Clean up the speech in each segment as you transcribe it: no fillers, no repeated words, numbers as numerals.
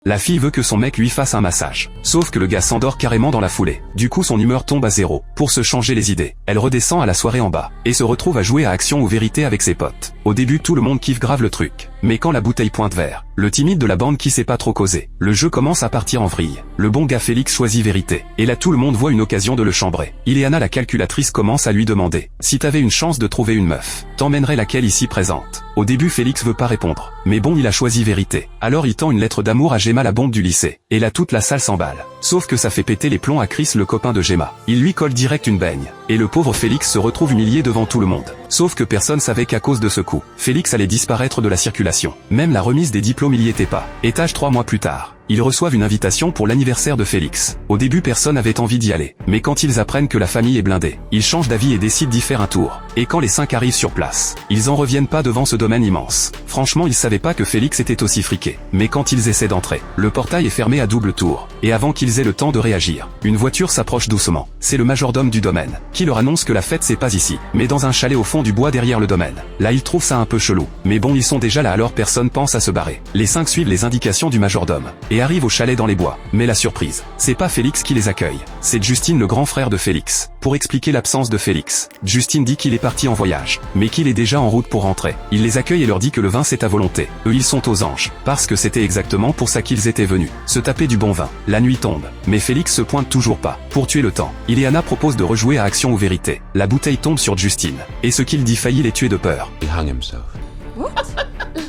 La fille veut que son mec lui fasse un massage. Sauf que le gars s'endort carrément dans la foulée. Du coup son humeur tombe à zéro. Pour se changer les idées, elle redescend à la soirée en bas, et se retrouve à jouer à action ou vérité avec ses potes. Au début tout le monde kiffe grave le truc. Mais quand la bouteille pointe vers le timide de la bande qui sait pas trop causer, le jeu commence à partir en vrille. Le bon gars Félix choisit vérité. Et là tout le monde voit une occasion de le chambrer. Ileana la calculatrice commence à lui demander: si t'avais une chance de trouver une meuf, t'emmènerais laquelle ici présente? Au début Félix veut pas répondre. Mais bon il a choisi vérité. Alors il tend une lettre d'amour à Gemma la bombe du lycée. Et là toute la salle s'emballe. Sauf que ça fait péter les plombs à Chris le copain de Gemma. Il lui colle direct une baigne. Et le pauvre Félix se retrouve humilié devant tout le monde. Sauf que personne savait qu'à cause de ce coup, Félix allait disparaître de la circulation. Même la remise des diplômes il y était pas. Étage 3 mois plus tard, ils reçoivent une invitation pour l'anniversaire de Félix. Au début personne n'avait envie d'y aller. Mais quand ils apprennent que la famille est blindée, ils changent d'avis et décident d'y faire un tour. Et quand les 5 arrivent sur place, ils en reviennent pas devant ce domaine immense. Franchement ils savaient pas que Félix était aussi friqué. Mais quand ils essaient d'entrer, le portail est fermé à double tour. Et avant qu'ils aient le temps de réagir, une voiture s'approche doucement. C'est le majordome du domaine, qui leur annonce que la fête c'est pas ici, mais dans un chalet au fond du bois derrière le domaine. Là ils trouvent ça un peu chelou. Mais bon ils sont déjà là alors personne pense à se barrer. Les 5 suivent les indications du majordome, et arrivent au chalet dans les bois. Mais la surprise, c'est pas Félix qui les accueille. C'est Justine le grand frère de Félix. Pour expliquer l'absence de Félix, Justine dit qu'il est parti en voyage, mais qu'il est déjà en route pour rentrer. Il les accueille et leur dit que le vin c'est à volonté. Eux ils sont aux anges, parce que c'était exactement pour ça qu'ils étaient venus, se taper du bon vin. La nuit tombe, mais Félix se pointe toujours pas. Pour tuer le temps, Ileana propose de rejouer à action ou vérité. La bouteille tombe sur Justine, et ce qu'il dit faillit les tuer de peur. He hung himself.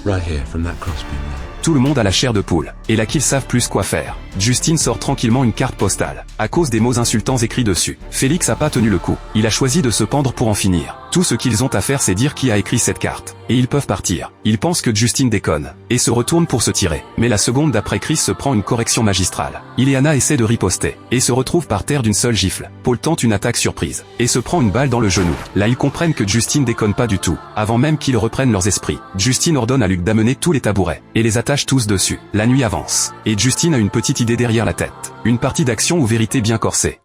Right here, from that crossbeam there. Tout le monde a la chair de poule, et là qu'ils savent plus quoi faire. Justine sort tranquillement une carte postale, à cause des mots insultants écrits dessus. Félix a pas tenu le coup, il a choisi de se pendre pour en finir. Tout ce qu'ils ont à faire c'est dire qui a écrit cette carte, et ils peuvent partir. Ils pensent que Justine déconne, et se retournent pour se tirer. Mais la seconde d'après Chris se prend une correction magistrale. Ileana essaie de riposter, et se retrouve par terre d'une seule gifle. Paul tente une attaque surprise, et se prend une balle dans le genou. Là ils comprennent que Justine déconne pas du tout. Avant même qu'ils reprennent leurs esprits, Justine ordonne à Luc d'amener tous les tabourets, et les attache tous dessus. La nuit avance, et Justine a une petite idée derrière la tête. Une partie d'action ou vérité bien corsée.